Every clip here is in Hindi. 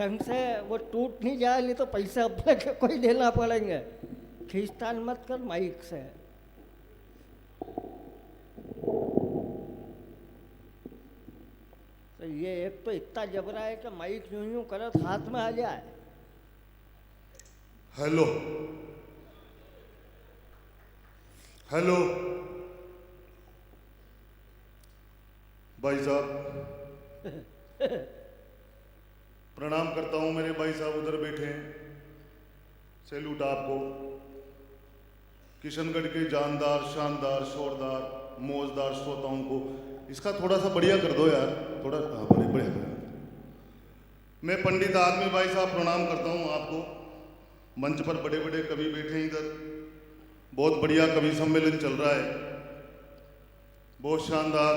ढंग से वो टूट नहीं जाए, नहीं तो पैसे अपने के कोई देना पड़ेंगे। खींचतान मत कर माइक से। तो ये एक तो इतना जबरा है कि माइक यूं यूं करत हाथ में आ जाए। हेलो हेलो भाई साहब, प्रणाम करता हूं। मेरे भाई साहब उधर बैठे हैं, सैल्यूट आपको। किशनगढ़ के जानदार, शानदार, शोरदार, मौजदार श्रोताओं को इसका थोड़ा सा बढ़िया कर दो यार, थोड़ा बढ़िया कर। मैं पंडित आदमी भाई साहब प्रणाम करता हूं आपको। मंच पर बड़े बड़े कवि बैठे हैं, इधर बहुत बढ़िया कवि सम्मेलन चल रहा है, बहुत शानदार।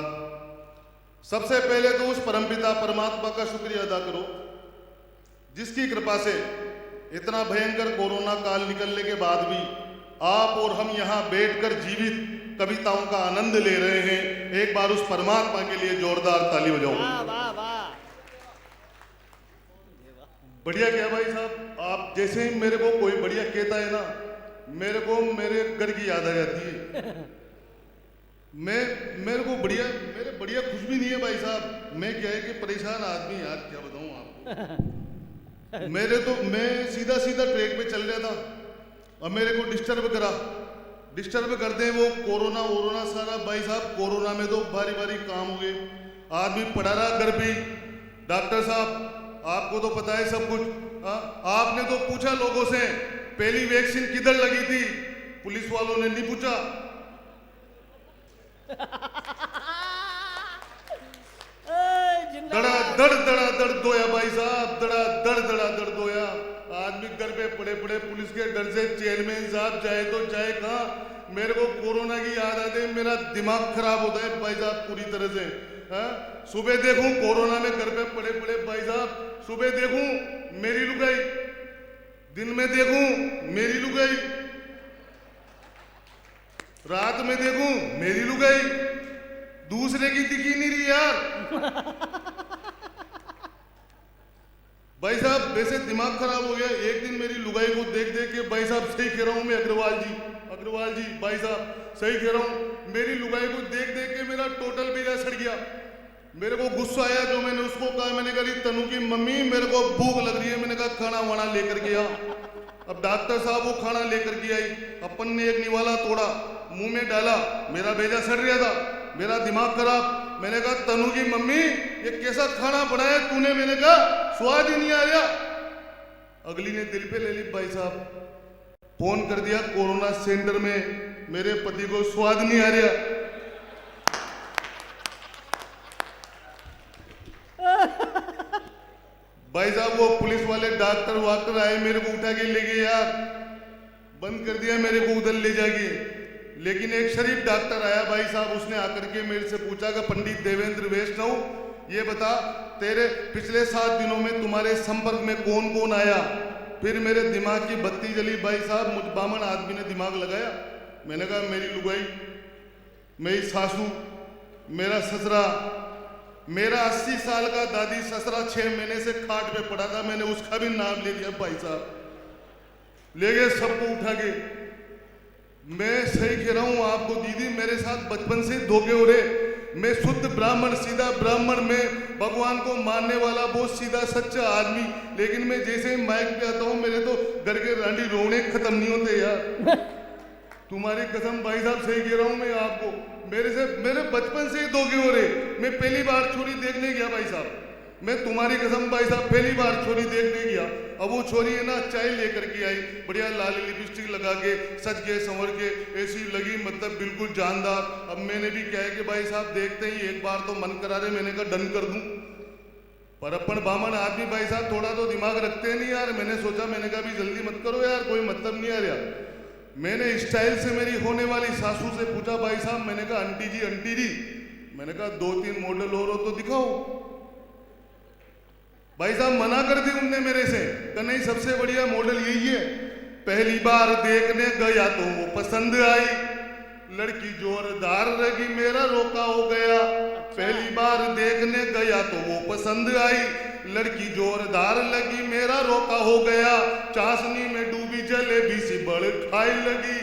सबसे पहले तो उस परमपिता परमात्मा का शुक्रिया अदा करो जिसकी कृपा से इतना भयंकर कोरोना काल निकलने के बाद भी आप और हम यहाँ बैठकर जीवित कविताओं का आनंद ले रहे हैं। एक बार उस परमात्मा के लिए जोरदार ताली बजाओ। वाह वाह वाह, बढ़िया क्या भाई साहब, आप जैसे ही मेरे को कोई बढ़िया कहता है ना, मेरे को मेरे घर की याद आ जाती है। मेरे को बढ़िया खुश भी नहीं है भाई साहब। मैं क्या है कि परेशान आदमी यार, क्या बताऊं आपको। मैं सीधा सीधा ट्रैक पे चल रहा था और मेरे को डिस्टर्ब करते हैं वो कोरोना सारा। भाई साहब कोरोना में तो भारी भारी काम हो गए, आदमी पड़ा रहा घर पे। डॉक्टर साहब आपको तो पता है सब कुछ। आपने तो पूछा लोगों से पहली वैक्सीन किधर लगी थी, पुलिस वालों ने नहीं पूछा। दड़ दोया भाई साहब, दड़ दोया। आदमी घर पे पड़े पड़े पुलिस के डर से चेयरमैन साहब चाहे तो चाहे कहाँ। मेरे को कोरोना की याद आती है, मेरा दिमाग खराब होता है भाई साहब पूरी तरह से। सुबह देखूं कोरोना में घर पे पड़े पड़े भाई साहब, सुबह देखूं मेरी लुगाई, दिन में देखूं मेरी लुगाई, रात में देखूं मेरी लुगाई, दूसरे की दिखी नहीं रही यार। भाई साहब वैसे दिमाग खराब हो गया। एक दिन मेरी लुगाई को देख देख के, भाई साहब सही कह रहा हूं मैं, अग्रवाल जी भाई साहब सही कह रहा हूं। मेरी लुगाई को देख देख के मेरा टोटल बेजा सड़ गया। मेरे को गुस्सा आया जो मैंने उसको कहा, मैंने कहा तनु की मम्मी मेरे को भूख लग रही है। मैंने कहा खाना वाना लेकर के आ। अब डॉक्टर साहब वो खाना लेकर के आई, अपन ने एक निवाला तोड़ा, मुंह में डाला, मेरा बेजा सड़ रहा था, मेरा दिमाग खराब। मैंने कहा तनु की मम्मी ये कैसा खाना बनाया तूने। मैंने कहा स्वाद ही नहीं आ रहा। अगली ने दिल पे ले ली भाई साहब, फोन कर दिया कोरोना सेंटर में, मेरे पति को स्वाद नहीं आ रहा। भाई साहब वो पुलिस वाले डॉक्टर आए, मेरे को उठा के ले गए यार, बंद कर दिया मेरे को उधर ले जाके। लेकिन एक शरीफ डॉक्टर आया भाई साहब, उसने आकर के मेरे से पूछा कि पंडित देवेंद्र वैष्णव ये बता तेरे पिछले 7 दिनों में तुम्हारे संपर्क में कौन कौन आया। फिर मेरे दिमाग की बत्ती जली भाई साहब, मुझ बामन आदमी ने दिमाग लगाया। मैंने कहा मेरी लुगाई, मेरी सासू, मेरा ससुरा, मेरा 80 साल का दादी ससुरा 6 महीने से खाट पे पड़ा था, मैंने उसका भी नाम ले दिया भाई साहब। ले गए सबको उठा के। मैं सही कह रहा हूं आपको दीदी, मेरे साथ बचपन से धोखे हो रहे। मैं शुद्ध ब्राह्मण, सीधा ब्राह्मण, मैं भगवान को मानने वाला बहुत सीधा सच्चा आदमी। लेकिन मैं जैसे ही माइक पे आता हूं मेरे तो घर के रांडी रोने खत्म नहीं होते यार। तुम्हारी कसम भाई साहब सही कह रहा हूं मैं आपको, मेरे बचपन से ही धोखे हो रहे। मैं पहली बार छोरी देखने गया भाई साहब, मैं तुम्हारी कसम भाई साहब पहली बार छोरी देखने गया। अब वो छोरी है ना चाय लेकर के आई, बढ़िया लाल लिपस्टिक लगा के, सज के संवर के, ऐसी लगी मतलब बिल्कुल जानदार। अब मैंने भी क्या है कि भाई साहब देखते ही एक बार तो मन करा रहे, मैंने कहा डन कर दूं। पर अपन बामन आदमी भाई साहब थोड़ा तो दिमाग रखते नहीं यार। मैंने सोचा, मैंने कहा भी जल्दी मत करो यार, कोई मतलब नहीं आ रहा। मैंने स्टाइल से मेरी होने वाली सासू से पूछा भाई साहब, मैंने कहा आंटी जी, मैंने कहा 2-3 मॉडल और हो तो दिखाओ। भाई साहब मना कर दी उनने मेरे से, कि नहीं सबसे बढ़िया मॉडल यही है। पहली बार देखने गया तो वो पसंद आई, लड़की जोरदार लगी, मेरा रोका हो गया। पहली बार देखने गया तो वो पसंद आई, लड़की जोरदार लगी, मेरा रोका हो गया, चाशनी में डूबी जलेबी सी बड़ खाई लगी,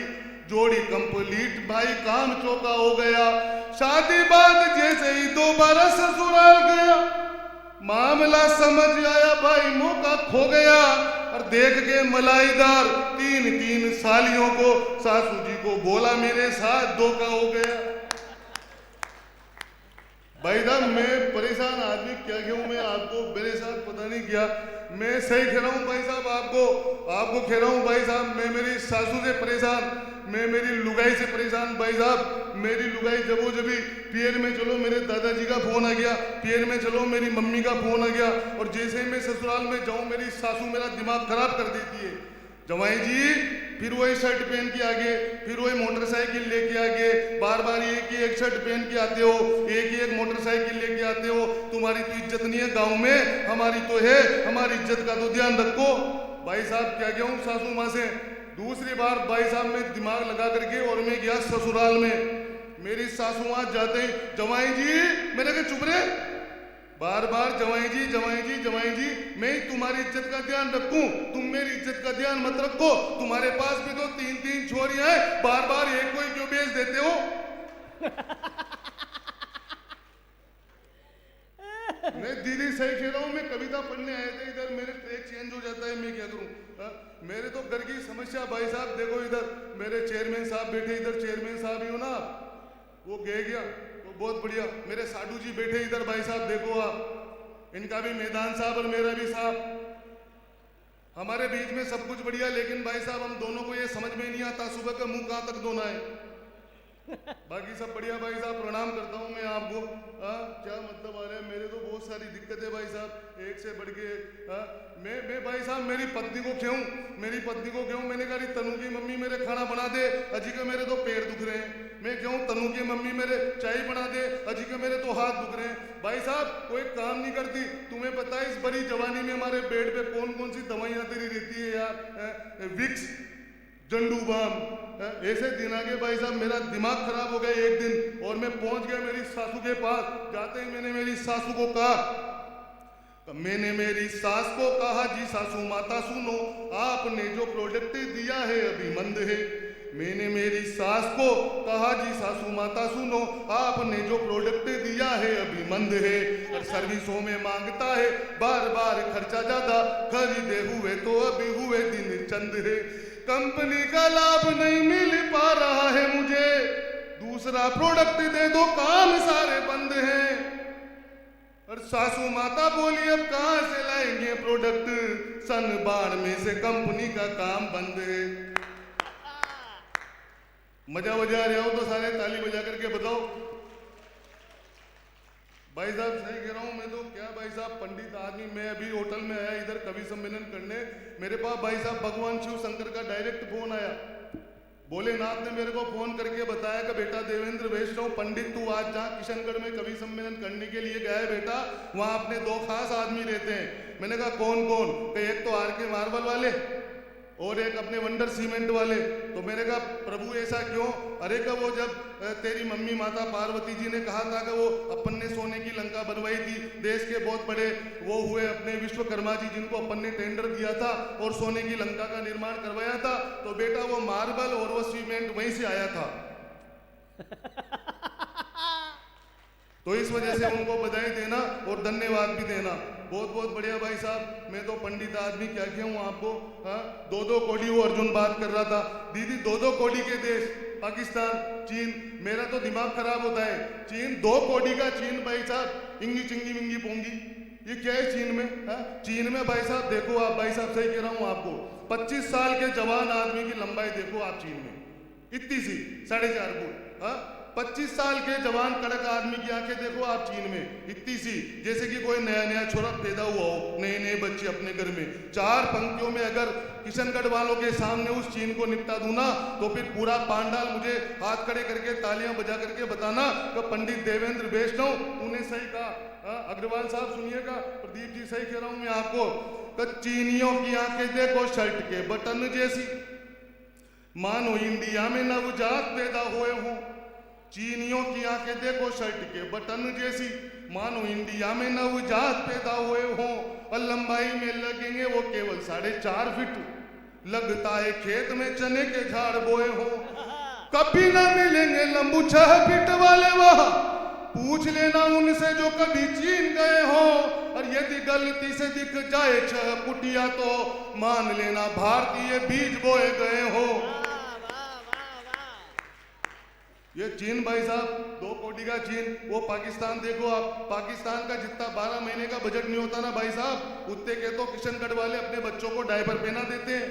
जोड़ी कंप्लीट भाई काम चौका हो गया, शादी बाद जैसे ही दोबारा ससुराल गया, मामला समझ आया भाई मौका खो गया, और देख के मलाईदार तीन तीन सालियों को सासू जी को बोला मेरे साथ धोखा हो गया। भाई साहब मैं परेशान आदमी क्या कहूँ मैं आपको, मेरे साथ पता नहीं क्या, मैं सही कह रहा हूँ भाई साहब, आपको कह रहा हूँ भाई साहब, मैं मेरी सासू से परेशान, मैं मेरी लुगाई से परेशान भाई साहब। मेरी लुगाई जबो जबी पियर में चलो मेरे दादाजी का फोन आ गया, पियर में चलो मेरी मम्मी का फोन आ गया, और जैसे ही मैं ससुराल में जाऊं मेरी सासू मेरा दिमाग खराब कर देती है। जवाई जी फिर वही शर्ट पहन के आगे, फिर वही मोटरसाइकिल लेके आगे, बार बार एक ही एक शर्ट पहन के आते हो, एक ही एक मोटरसाइकिल लेके आते हो, तुम्हारी तो इज्जत नहीं है गांव में, हमारी तो है, हमारी इज्जत का तो ध्यान रखो। भाई साहब क्या कहूँ सासू माँ से। दूसरी बार भाई साहब मैं दिमाग लगा करके और मैं गया ससुराल में, मेरी सासू माँ जाते ही जवाई जी, मैंने कहा चुप रहे, बार बार जवाई जी जवाई जी जवाई जी, मैं तुम्हारी इज्जत का ध्यान रखूं, तुम मेरी इज्जत का ध्यान मत रखो, तुम्हारे पास भी तो तीन तीन छोरियां हैं, बार बार एक कोई क्यों बेच देते हो। मैं दीदी सही कह रहा हूँ, मैं कविता पढ़ने आए थे इधर, मेरे ट्रैक चेंज हो जाता है, मैं क्या करूँ। मेरे तो घर की समस्या भाई साहब देखो, इधर मेरे चेयरमैन साहब बैठे, इधर चेयरमैन साहब ही हो ना, वो गया तो बहुत बढ़िया, मेरे साधु जी बैठे इधर भाई साहब देखो आप, इनका भी मैदान साहब और मेरा भी साहब, हमारे बीच में सब कुछ बढ़िया, लेकिन भाई साहब हम दोनों को ये समझ में नहीं आता सुबह का मुंह कहाँ तक धोना है। बाकी सब बढ़िया भाई साहब, प्रणाम करता हूँ मैं आपको। क्या मतलब आ रहा है, मेरे तो बहुत सारी दिक्कतें भाई साहब, एक से बढ़ के मैं भाई साहब मेरी पत्नी को क्यों, मैंने कहा तनु की मम्मी मेरे खाना बना दे, अजी के मेरे तो पैर दुख रहे हैं, मैं क्यों तनु की मम्मी मेरे चाय बना दे, अजी के मेरे तो हाथ दुख रहे हैं। भाई साहब कोई काम नहीं करती, तुम्हें पता है इस बड़ी जवानी में हमारे बेड पे कौन कौन सी दवाइयाँ तेरी रहती है यार, विक्स, जंडू बाम, ऐसे दिन आगे भाई साहब मेरा दिमाग खराब हो गया एक दिन, और मैं पहुंच गया मेरी सासू के पास। जाते ही मैंने मेरी सासू को कहा, मैंने मेरी सास को कहा जी सासू माता सुनो, आपने जो प्रोडक्ट दिया है अभी मंद है। मैंने मेरी सास को कहा जी सासू माता सुनो, आपने जो प्रोडक्ट दिया है अभी मंद है, और सर्विसों में मांगता है बार बार खर्चा ज्यादा, खरीदे हुए तो अभी हुए दिन चंद है, कंपनी का लाभ नहीं मिल पा रहा है मुझे, दूसरा प्रोडक्ट दे दो काम सारे बंद हैं। और सासू माता बोली अब कहां से लाएंगे प्रोडक्ट, सन 92 से कंपनी का काम बंद है। मजा बजा रहे हो तो सारे ताली बजा करके बताओ। भाई साहब सही कह रहा हूँ मैं तो, क्या भाई साहब पंडित आदमी, मैं अभी होटल में आया इधर कवि सम्मेलन करने, मेरे पास भाई साहब भगवान शिव शंकर का डायरेक्ट फोन आया, भोलेनाथ ने मेरे को फोन करके बताया कि बेटा देवेंद्र वैष्णव पंडित तू आज जहाँ किशनगढ़ में कवि सम्मेलन करने के लिए गया है बेटा, वहाँ अपने दो खास आदमी रहते हैं। मैंने कहा कौन कौन, कि एक तो आर के मार्बल वाले और एक अपने वंडर सीमेंट वाले। तो मैंने कहा प्रभु ऐसा क्यों, अरे का वो जब तेरी मम्मी माता पार्वती जी ने कहा था कि वो अपन ने सोने की लंका बनवाई थी, देश के बहुत बड़े वो हुए अपने विश्वकर्मा जी जिनको अपन ने टेंडर दिया था और सोने की लंका का निर्माण करवाया था, तो बेटा वो मार्बल और वो सीमेंट वहीं से आया था। तो इस वजह से उनको बधाई देना और धन्यवाद भी देना, बहुत बहुत बढ़िया भाई साहब। मैं तो पंडित आदमी क्या कहूँ आपको, दो दो कोड़ी, वो अर्जुन बात कर रहा था, दीदी दो दो कोड़ी के देश पाकिस्तान, चीन, मेरा तो दिमाग खराब होता है। चीन 2 कोड़ी का चीन भाई साहब, इंगी चिंगी मिंगी पोंगी, ये क्या है चीन में? चीन में भाई साहब देखो आप, भाई साहब सही कह रहा हूँ आपको, 25 साल के जवान आदमी की लंबाई देखो आप चीन में, इतनी सी 4.5 फुट। 25 साल के जवान कड़क आदमी की आंखें देखो आप चीन में, इतनी सी, जैसे कि कोई नया नया छोरा पैदा हुआ हो, नए नए बच्चे अपने घर में। 4 पंक्तियों में अगर किशनगढ़ वालों के सामने उस चीन को निपटा दूं ना, तो फिर पूरा पांडाल मुझे हाथ खड़े करके तालियां बजा करके बताना कि पंडित देवेंद्र वैष्णव तूने सही कहा। अग्रवाल साहब सुनिएगा, प्रदीप जी सही कह रहा हूं मैं आपको, कि चीनियों की आंखें देखो शर्ट के बटन जैसी, मानो इंडिया में नवजात पैदा हुए हों। चीनियों की आंखें देखो शर्ट के बटन जैसी, मानो इंडिया में नवजात पैदा हुए हों, और लंबाई में लगेंगे वो केवल 4.5 फीट, लगता है खेत में चने के झाड़ बोए हो। कभी ना मिलेंगे लंबू 6 फीट वाले वह, पूछ लेना उनसे जो कभी चीन गए हो, और यदि गलती से दिख जाए 6 फुटिया तो मान लेना भारतीय बीज बोए गए हो। ये चीन भाई साहब 2 कोटी का चीन, वो पाकिस्तान देखो आप, पाकिस्तान का जितना 12 महीने का बजट नहीं होता ना भाई साहब, उतने के तो किशनगढ़ वाले अपने बच्चों को डायपर पहना देते हैं।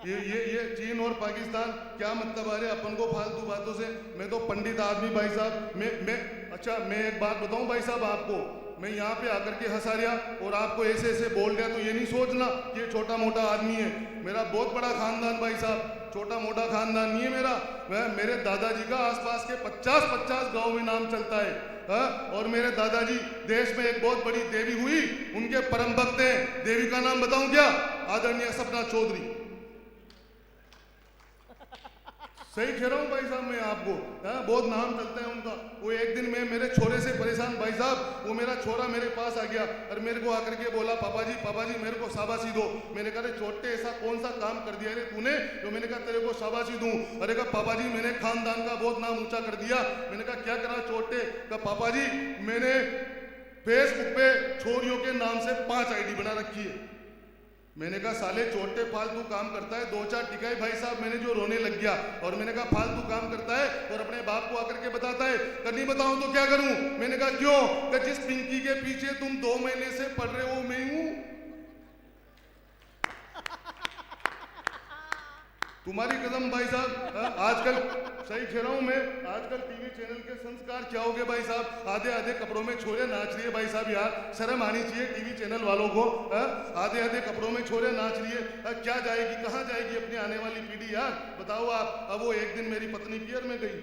ये चीन और पाकिस्तान क्या मतलब आ रहे अपन को फालतू बातों से। मैं तो पंडित आदमी भाई साहब, मैं एक बात बताऊं भाई साहब आपको, मैं यहाँ पे आकर के हंसा रिया और आपको ऐसे ऐसे बोल रहा, तो ये नहीं सोचना कि ये छोटा मोटा आदमी है। मेरा बहुत बड़ा खानदान भाई साहब, छोटा मोटा खानदान नहीं है मेरा। मेरे दादाजी का आसपास के 50 गांव में नाम चलता है। और मेरे दादाजी देश में एक बहुत बड़ी देवी हुई, उनके परम भक्त हैं। देवी का नाम बताऊं क्या? आदरणीय सपना चौधरी। सही कह रहा हूँ भाई साहब मैं आपको, बहुत नाम चलता है उनका। वो एक दिन मैं मेरे छोरे से परेशान भाई साहब, वो मेरा छोरा मेरे पास आ गया और मेरे को आकर के बोला, पापा जी मेरे को शाबाशी दो। मैंने कहा छोटे ऐसा कौन सा काम कर दिया रे तूने जो मैंने कहा तेरे को शाबाशी दूं? अरे कहा पापा जी मैंने खानदान का बहुत नाम ऊंचा कर दिया। मैंने कहा क्या करा छोटे? कहा पापा जी मैंने फेसबुक पे छोरियों के नाम से 5 आईडी बना रखी है। मैंने कहा साले छोटे फालतू काम करता है, 2-4 टिकाई भाई साहब मैंने जो रोने लग गया। और मैंने कहा फालतू काम करता है और अपने बाप को आकर के बताता है, नहीं बताऊं तो क्या करूं? मैंने कहा क्यों? कि जिस पिंकी के पीछे तुम 2 महीने से पढ़ रहे हो मैं हूं। तुम्हारी कदम भाई साहब। आजकल सही कह रहा हूं मैं, आजकल टीवी चैनल के संस्कार क्या हो गए भाई साहब? आधे कपड़ों में छोरे नाच रही है भाई साहब, यार शर्म आनी चाहिए टीवी चैनल वालों को। आधे कपड़ों में छोरे नाच रही है, क्या जाएगी, कहाँ जाएगी अपनी आने वाली पीढ़ी यार? बताओ आप। अब वो एक दिन मेरी पत्नी पियर में गई,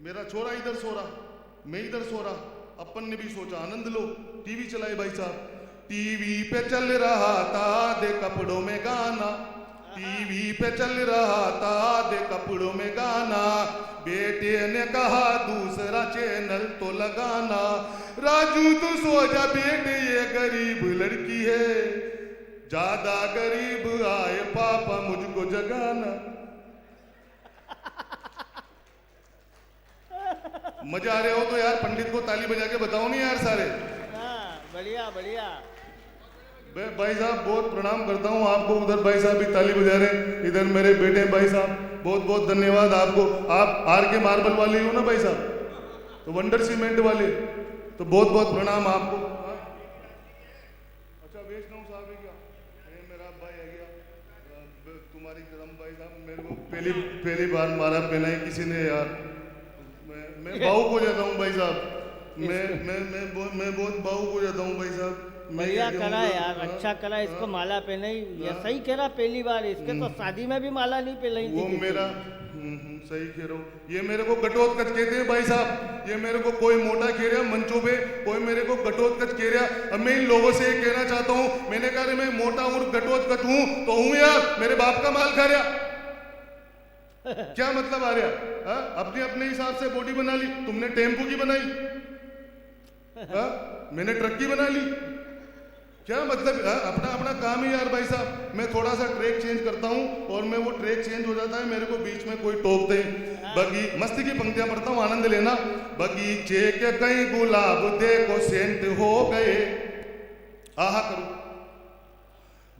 मेरा छोरा इधर सो रहा, मैं इधर सो रहा, अपन ने भी सोचा आनंद लो, टीवी चलाई भाई साहब। टीवी पे चल रहा था आधे कपड़ों में गाना, टीवी पे चल रहा था आधे कपड़ों में गाना, बेटे ने कहा दूसरा चैनल तो लगाना। राजू तू सो जा बेटे ये गरीब लड़की है, ज्यादा गरीब आए पापा मुझको जगाना। मजा आ रहे हो तो यार पंडित को ताली बजा के बताओ नहीं यार सारे। बढ़िया बढ़िया भाई साहब बहुत प्रणाम करता हूँ आपको। उधर भाई साहब भी ताली बजा रहे, इधर मेरे बेटे भाई साहब बहुत बहुत धन्यवाद आपको। आप आर के मार्बल वाले ही हो ना भाई साहब, तो वंडर सीमेंट वाले, तो बहुत बहुत प्रणाम आपको। अच्छा वैष्णव साहब है क्या? ये मेरा भाई है क्या? तुम्हारी करम भाई साहब, मेरे को पहली बार मारा पहना है किसी ने यार। मैं भावुक हो जाता हूँ भाई साहब, मैं बहुत भावुक हो जाता हूँ भाई साहब। बढ़िया करा यार, अच्छा करा, इसको माला पहनाई। ये सही कह रहा, पहली बार इसके तो शादी में भी माला नहीं पहनाई थी। वो मेरा सही कह रहा हूँ। ये मेरे को घटोत्कच कहते हैं भाई साहब, ये मेरे को कोई मोटा कह रहा मंचों पे, कोई मेरे को घटोत्कच कह रहा। अब मैं इन लोगों से ये कहना चाहता हूँ, मैंने कहा मैं मोटा हूँ घटोत्कच हूँ तो हूँ यार, मेरे बाप का माल खा रहा। क्या मतलब आ रहा? अपने अपने हिसाब से बॉडी बना ली, तुमने टेम्पो की बनाई, मैंने ट्रक की बना ली। क्या मतलब? अपना अपना काम ही यार भाई साहब। मैं थोड़ा सा ट्रैक चेंज करता हूँ और मैं वो ट्रैक चेंज हो जाता है, मेरे को बीच में कोई टोक दे। मस्ती की पंक्तियां पढ़ता हूँ, आनंद लेना। बगीचे के कई गुलाब देखो सेंट हो गए, आहा करो।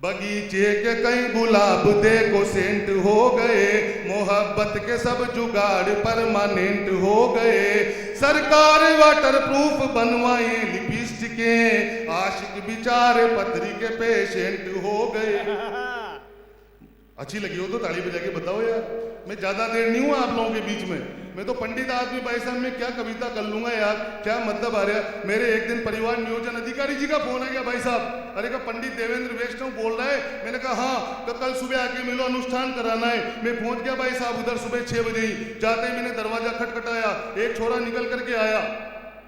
बगीचे के कई गुलाब देखो सेंट हो गए, मोहब्बत के सब जुगाड़ परमानेंट हो गए। सरकार वाटर प्रूफ बनवाए लिपस्टिकें, आशिक बेचारे पथरी के पेशेंट हो गए। अच्छी लगी हो तो ताली बजा के बताओ यार। मैं ज्यादा देर नहीं हूँ आप लोगों के बीच में, मैं तो पंडित आदमी भाई साहब, मैं क्या कविता कर लूंगा यार, क्या मतलब आ रहा है। मेरे एक दिन परिवार नियोजन अधिकारी जी का फोन आ गया भाई साहब। अरे का पंडित देवेंद्र वैष्णव बोल रहा है। मैंने कहा हाँ, तो कल सुबह आके मिलो, अनुष्ठान कराना है। मैं पहुंच गया भाई साहब उधर सुबह 6 बजे ही। जाते ही मैंने दरवाजा खटखटाया, एक छोरा निकल करके आया।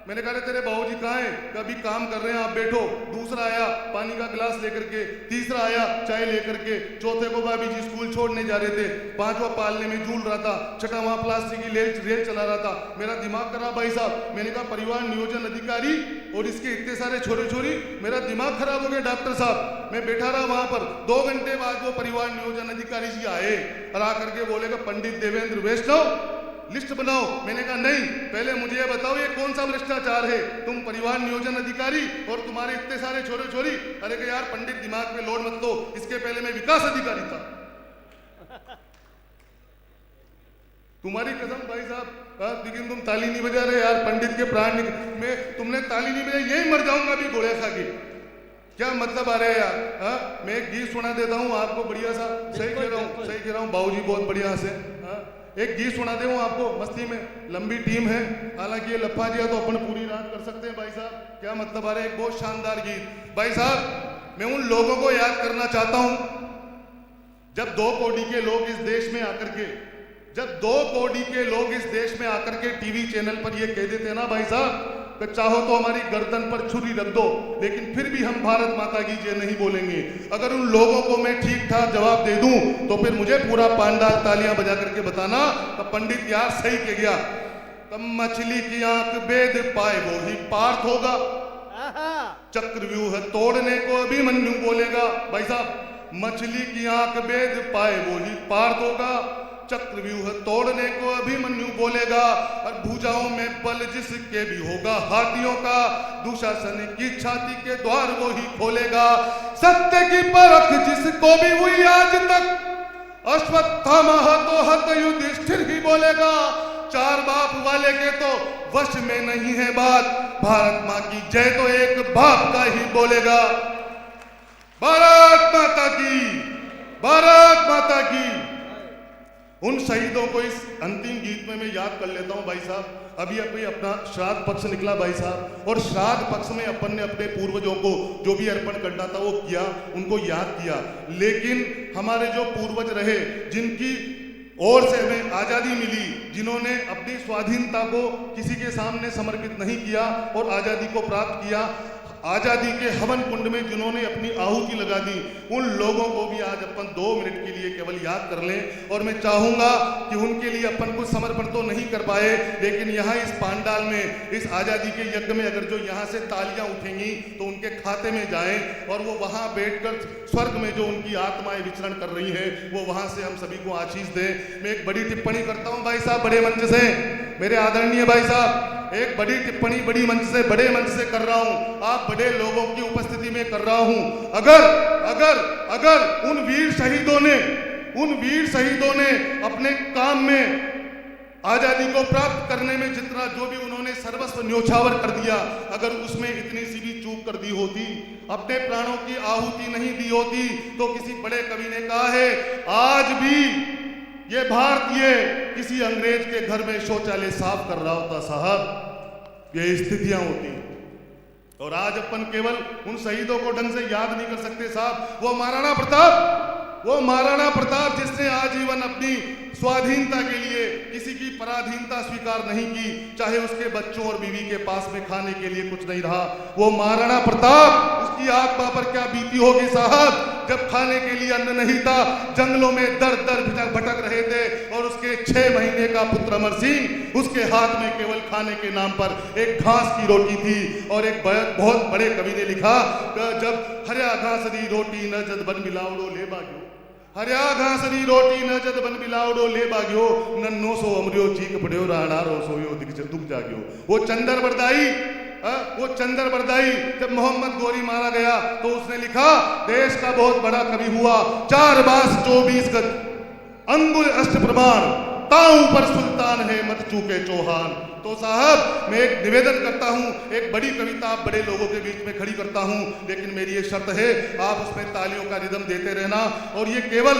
मैंने कहा तेरे बाबूजी कहाँ हैं? कभी काम कर रहे हैं, आप बैठो। दूसरा आया पानी का गिलास लेकर के, तीसरा आया चाय लेकर के, चौथे को भाभी जी स्कूल छोड़ने जा रहे थे, पांचवा पालने में झूल रहा था, छठा वहां प्लास्टिक की रेल चला रहा था। मेरा दिमाग खराब भाई साहब। मैंने कहा परिवार नियोजन अधिकारी और इसके इतने सारे छोरे छोरी, मेरा दिमाग खराब हो गया डॉक्टर साहब। मैं बैठा रहा वहां पर, 2 घंटे बाद वो परिवार नियोजन अधिकारी जी आए और आकर के बोलेगा पंडित देवेंद्र वैष्णव लिस्ट बनाओ। मैंने कहा नहीं, पहले मुझे ये बताओ ये कौन सा भ्रष्टाचार है? तुम परिवार नियोजन अधिकारी और तुम्हारे इतने सारे छोरे छोरी। अरे कि यार पंडित दिमाग पे लोड मत दो, इसके पहले मैं विकास अधिकारी था। तुम्हारी कसम भाई साहब, लेकिन तुम ताली नहीं बजा रहे यार, पंडित के प्राण में तुमने ताली नहीं बजाई, यही मर जाऊंगा अभी घोड़े खा के। क्या मतलब आ रहा है यार? मैं एक गीत सुना देता हूँ आपको बढ़िया सा। सही कह रहा हूँ, सही कह रहा हूँ बाबूजी, बहुत बढ़िया से। एक गीत सुना दे आपको मस्ती में। लंबी टीम है, हालांकि ये लफा दिया तो अपन पूरी रात कर सकते हैं भाई साहब। क्या मतलब आ रहा है? एक बहुत शानदार गीत भाई साहब। मैं उन लोगों को याद करना चाहता हूं जब 2 कौड़ी के लोग इस देश में आकर के, जब 2 कौड़ी के लोग इस देश में आकर के टीवी चैनल पर ये कह देते हैं ना भाई साहब कि चाहो तो हमारी गर्दन पर छुरी रख दो, लेकिन फिर भी हम भारत माता की जय नहीं बोलेंगे। अगर उन लोगों को मैं ठीक ठाक जवाब दे दूं तो फिर मुझे पूरा पांडाल तालियां बजा करके बताना तो पंडित यार सही कह गया। तब मछली की आंख वेद पाए वो ही पार्थ होगा, चक्रव्यूह तोड़ने को अभिमन्यु बोलेगा। भाई साहब, मछली की आंख वेद पाए वो ही पार्थ होगा, चक्रव्यूह तोड़ने को अभिमन्यु बोलेगा। और भुजाओं में बल जिसके भी होगा हाथियों का, दुशासन की छाती के द्वार वो ही खोलेगा। सत्य की परख जिसको भी हुई आज तक, अश्वत्थामा तो हत युधिष्ठिर ही बोलेगा। 4 बाप वाले के तो वश में नहीं है बात, भारत माँ की जय तो एक बाप का ही बोलेगा। भारत माता की, भारत माता की। उन शहीदों को इस अंतिम गीत में मैं याद कर लेता हूं भाई साहब। अभी अभी अपना श्राद्ध पक्ष निकला भाई साहब, और श्राद्ध पक्ष में अपन ने अपने पूर्वजों को जो भी अर्पण करना था वो किया, उनको याद किया। लेकिन हमारे जो पूर्वज रहे, जिनकी ओर से हमें आज़ादी मिली, जिन्होंने अपनी स्वाधीनता को किसी के सामने समर्पित नहीं किया और आज़ादी को प्राप्त किया, आज़ादी के हवन कुंड में जिन्होंने अपनी आहुति लगा दी, उन लोगों को भी आज अपन 2 मिनट के लिए केवल याद कर लें। और मैं चाहूंगा कि उनके लिए अपन कुछ समर्पण तो नहीं कर पाए, लेकिन यहाँ इस पांडाल में, इस आज़ादी के यज्ञ में अगर जो यहाँ से तालियां उठेंगी तो उनके खाते में जाएं और वो वहाँ बैठकर स्वर्ग में जो उनकी आत्माएं विचरण कर रही हैं वो वहाँ से हम सभी को आशीष दें। मैं एक बड़ी टिप्पणी करता हूँ भाई साहब, बड़े मंच से, मेरे आदरणीय भाई साहब, एक बड़ी टिप्पणी बड़ी मंच से, बड़े मंच से कर रहा हूं, आप बड़े लोगों की उपस्थिति में कर रहा हूं। अगर अगर अगर उन वीर शहीदों ने अपने काम में आजादी को प्राप्त करने में जितना जो भी उन्होंने सर्वस्व न्योछावर कर दिया, अगर उसमें इतनी सी भी चूक कर दी होती, अपने प्राणों की आहुति नहीं दी होती, तो किसी बड़े कवि ने कहा है आज भी ये भारतीय किसी अंग्रेज के घर में शौचालय साफ कर रहा होता साहब। ये स्थितियां होती। और आज अपन केवल उन शहीदों को ढंग से याद नहीं कर सकते साहब। वो महाराणा प्रताप जिसने आजीवन अपनी स्वाधीनता के लिए किसी की पराधीनता स्वीकार नहीं की, चाहे उसके बच्चों और बीवी के पास में खाने के लिए कुछ नहीं रहा, वो महाराणा प्रताप, उसकी आत्मा पर क्या बीती होगी साहब, जब खाने के लिए अन्न नहीं था, जंगलों में दर दर भटक रहे थे, और उसके 6 महीने का पुत्र अमर सिंह, उसके हाथ में केवल खाने के नाम पर एक घास की रोटी थी। और एक बहुत बड़े कवि ने लिखा, जब हरिया घास दी रोटी न जद बन मिलावड़ो ले बाग्यो, हरिया घास दी रोटी न जद बन मिलावड़ो ले बाग्यो, नन्नो सो अमरियो चीक पड़ियो राणारो सोयो दुख जाग्यो। वो चंदर बरदाई जब मोहम्मद गोरी मारा गया तो उसने लिखा, देश का बहुत बड़ा कवि हुआ, 4 बास 24 गज अंगुल अष्ट प्रमाण, ताऊ पर सुल्तान है मत चूके चौहान। तो साहब मैं एक निवेदन करता हूं, एक बड़ी कविता आप बड़े लोगों के बीच में खड़ी करता हूं, लेकिन मेरी ये शर्त है आप उसमें तालियों का रिदम देते रहना। और ये केवल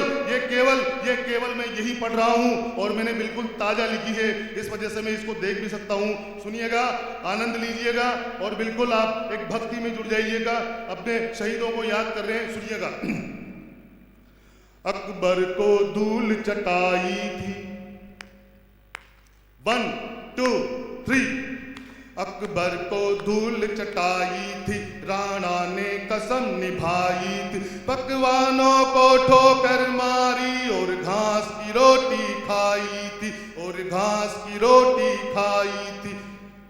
मैं यही पढ़ रहा हूं और मैंने बिल्कुल ताजा लिखी है, इस वजह से मैं इसको देख भी सकता हूं। सुनिएगा, आनंद लीजिएगा और बिल्कुल आप एक भक्ति में जुड़ जाइएगा, अपने शहीदों को याद कर रहे हैं। सुनिएगा। अकबर को धूल चटाई थी, 1 2 3, अकबर को धूल चटाई थी, राणा ने कसम निभाई थी, पकवानों को ठोकर मारी और घास की रोटी खाई थी, और घास की रोटी खाई थी।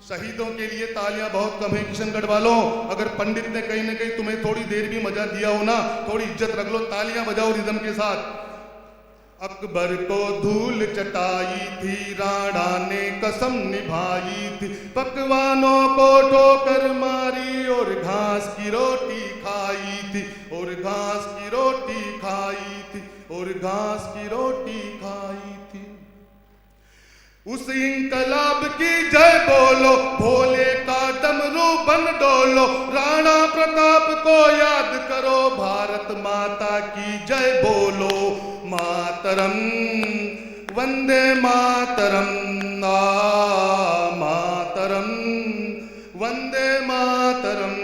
शहीदों के लिए तालियां बहुत कम है किशनगढ़ वालों। अगर पंडित ने कहीं ना कहीं तुम्हें थोड़ी देर भी मजा दिया हो ना, थोड़ी इज्जत रख लो, तालियां बजाओ रिदम के साथ। अकबर को धूल चटाई थी, राणा ने कसम निभाई थी, पकवानों को ठोकर मारी और घास की रोटी खाई थी, और घास की रोटी खाई थी, और घास की रोटी खाई थी। उस इंकलाब की जय बोलो, भोले का डमरू बन डोलो, राणा प्रताप को याद करो, भारत माता की जय बोलो। मातरम वंदे मातरम, मातरम वंदे मातरम।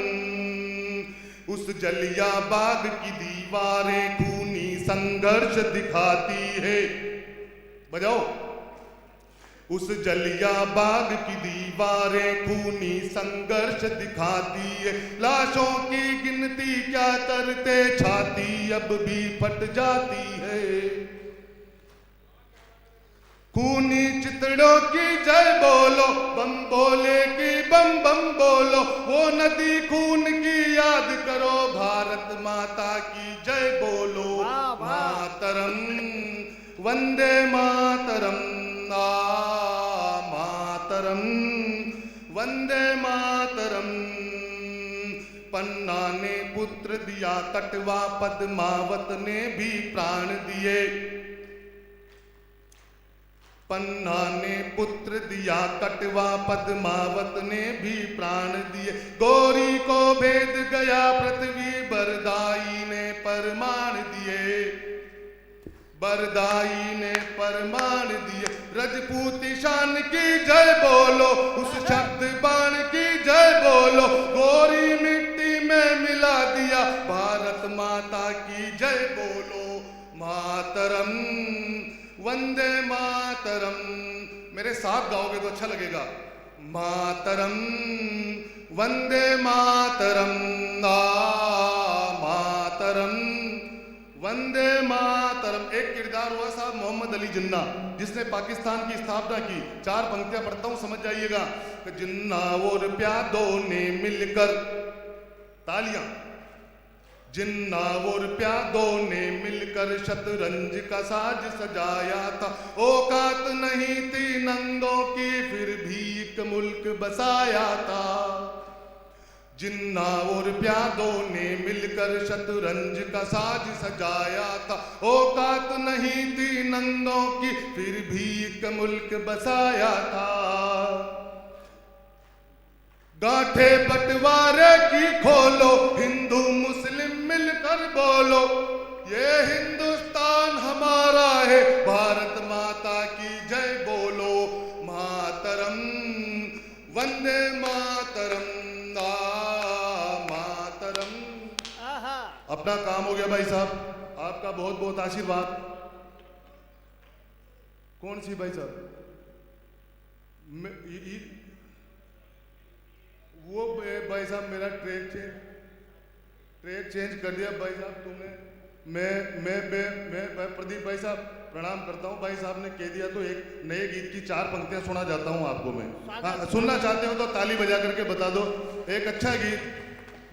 उस जलिया बाग की दीवारें खूनी संघर्ष दिखाती है, बजाओ। उस जलिया बाग की दीवारें खूनी संघर्ष दिखाती है, लाशों की गिनती क्या करते, छाती अब भी फट जाती है। खूनी चितड़ों की जय बोलो, बम बोले की बम बम बोलो, वो नदी खून की याद करो, भारत माता की जय बोलो। मातरम वंदे मातरम, मातरम वंदे मातरम। पन्ना ने पुत्र दिया कटवा, पद्मावत ने भी प्राण दिए। पन्ना ने पुत्र दिया कटवा, पद्मावत ने भी प्राण दिए। गौरी को भेद गया पृथ्वी, बरदाई ने परमाण दिए, बरदाई ने परमाण दिए। रजपूत शान की जय बोलो, उस शब्द बाण की जय बोलो, गोरी मिट्टी में मिला दिया, भारत माता की जय बोलो। मातरम वंदे मातरम। मेरे साथ गाओगे तो अच्छा लगेगा। मातरम वंदे मातरम, मातरम वंदे मातरम। एक किरदार हुआ साहब मोहम्मद अली जिन्ना, जिसने पाकिस्तान की स्थापना की। 4 पंक्तियां पढ़ता हूं, समझ जाइएगा। जिन्ना और प्यादों ने मिलकर, तालियां। जिन्ना और प्यादों ने मिलकर शतरंज का साज सजाया था, औकात नहीं थी नंगों की, फिर भी एक मुल्क बसाया था। जिन्ना और प्यादों ने मिलकर शतरंज का साज सजाया था, औकात नहीं थी नंगों की, फिर भी एक मुल्क बसाया था। गांठे बंटवारे की खोलो, हिंदू मुस्लिम मिलकर बोलो, ये हिंदुस्तान हमारा है, भारत माता की जय बोलो। मातरम वंदे मातरम, मातरम। अपना काम हो गया भाई साहब, आपका बहुत बहुत आशीर्वाद। कौन सी भाई साहब? वो भाई साहब मेरा ट्रैक चेंज कर दिया भाई साहब तुमने। मैं प्रदीप भाई साहब प्रणाम करता हूँ। भाई साहब ने कह दिया तो एक नए गीत की 4 पंक्तियां सुना जाता हूँ आपको मैं। हाँ, सुनना चाहते हो तो ताली बजा करके बता दो। एक अच्छा गीत,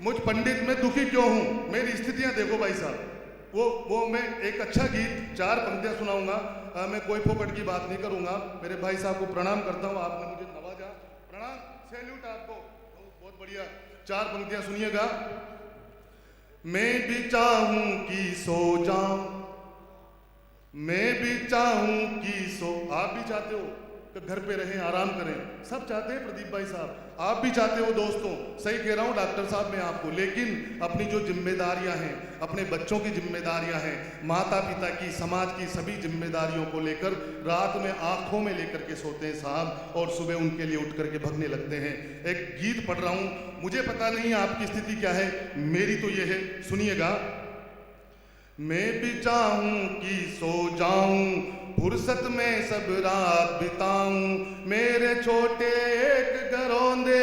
मुझ पंडित में दुखी क्यों हूँ, मेरी स्थितियां देखो भाई साहब। वो मैं एक अच्छा गीत 4 पंक्तियां सुनाऊंगा। मैं कोई फोकट की बात नहीं करूंगा। मेरे भाई साहब को प्रणाम करता हूँ, आपने मुझे नवाजा, प्रणाम, सैल्यूट आपको, बहुत बढ़िया। 4 पंक्तियां सुनिएगा। मैं भी चाहूं कि सो जाऊं, मैं भी चाहूं कि सो, आप भी चाहते हो कि घर पे रहें, आराम करें, सब चाहते हैं प्रदीप भाई साहब, आप भी चाहते हो दोस्तों। सही कह रहा हूं डॉक्टर साहब मैं आपको। लेकिन अपनी जो जिम्मेदारियां हैं, अपने बच्चों की जिम्मेदारियां हैं, माता पिता की, समाज की सभी जिम्मेदारियों को लेकर रात में आंखों में लेकर के सोते हैं साहब, और सुबह उनके लिए उठ करके भगने लगते हैं। एक गीत पढ़ रहा हूं, मुझे पता नहीं आपकी स्थिति क्या है, मेरी तो ये है, सुनिएगा। मैं भी चाहूं कि सो जाऊं, फुर्सत में सब रात बिताऊं, मेरे छोटे एक घरौंदे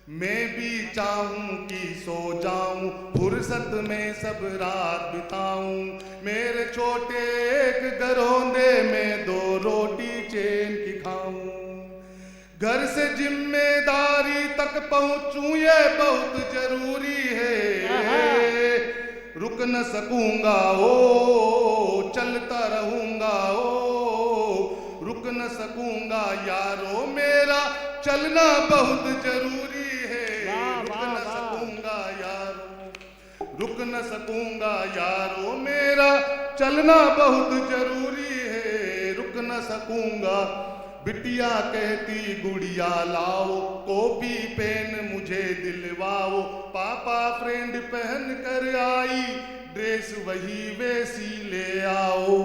मैं भी चाहूं कि सो जाऊं, फुर्सत में सब रात बिताऊं। मेरे छोटे एक घरौंदे में 2 रोटी चैन की खाऊं। घर से जिम्मेदारी तक पहुंचूं ये बहुत जरूरी है। रुक न सकूंगा ओ चलता रहूंगा ओ, रुक न सकूंगा यारो मेरा चलना बहुत जरूरी है। रुक न सकूंगा यारो, रुक न सकूंगा यारो मेरा चलना बहुत जरूरी है। रुक न सकूंगा। बिटिया कहती गुड़िया लाओ, कॉपी पेन मुझे दिलवाओ। पापा फ्रेंड पहन कर आई, ड्रेस वही वैसी ले आओ।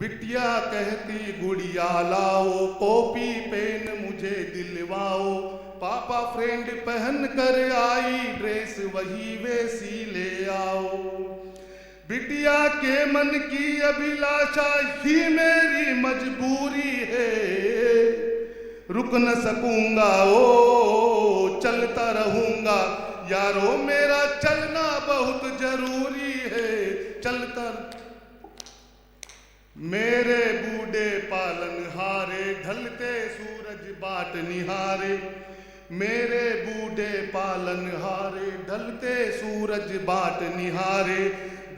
बिटिया कहती गुड़िया लाओ, कॉपी पेन मुझे दिलवाओ। पापा फ्रेंड पहन कर आई, ड्रेस वही वैसी ले आओ। बिटिया के मन की अभिलाषा ही मेरी मजबूरी है। रुक न सकूंगा ओ चलता रहूंगा यारो मेरा चलना बहुत जरूरी है। चलता मेरे बूढ़े पालनहारे, ढलते सूरज बाट निहारे। मेरे बूढ़े पालनहारे, ढलते सूरज बाट निहारे।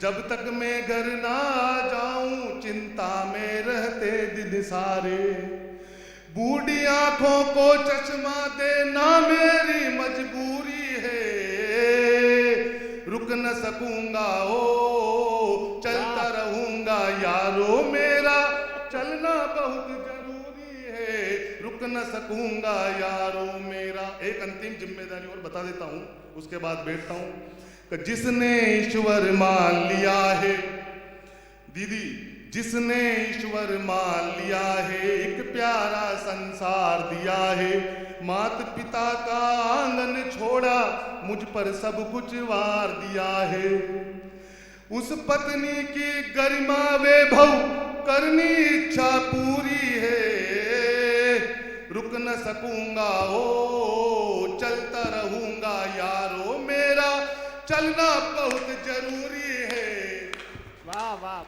जब तक मैं घर ना आ जाऊं, चिंता में रहते दिन सारे। बूढ़ी आंखों को चश्मा देना मेरी मजबूरी है। रुक न सकूंगा ओ चलता रहूंगा यारो मेरा चलना बहुत जरूरी है। रुक न सकूंगा यारो मेरा। एक अंतिम जिम्मेदारी और बता देता हूं, उसके बाद बैठता हूं। जिसने ईश्वर मान लिया है दीदी, जिसने ईश्वर मान लिया है, एक प्यारा संसार दिया है। मात पिता का आंगन छोड़ा, मुझ पर सब कुछ वार दिया है। उस पत्नी की गरिमा वैभव करनी इच्छा पूरी है। रुक न सकूंगा ओ चलता रहूंगा यारो मेरा चलना बहुत जरूरी है। वाह वाह।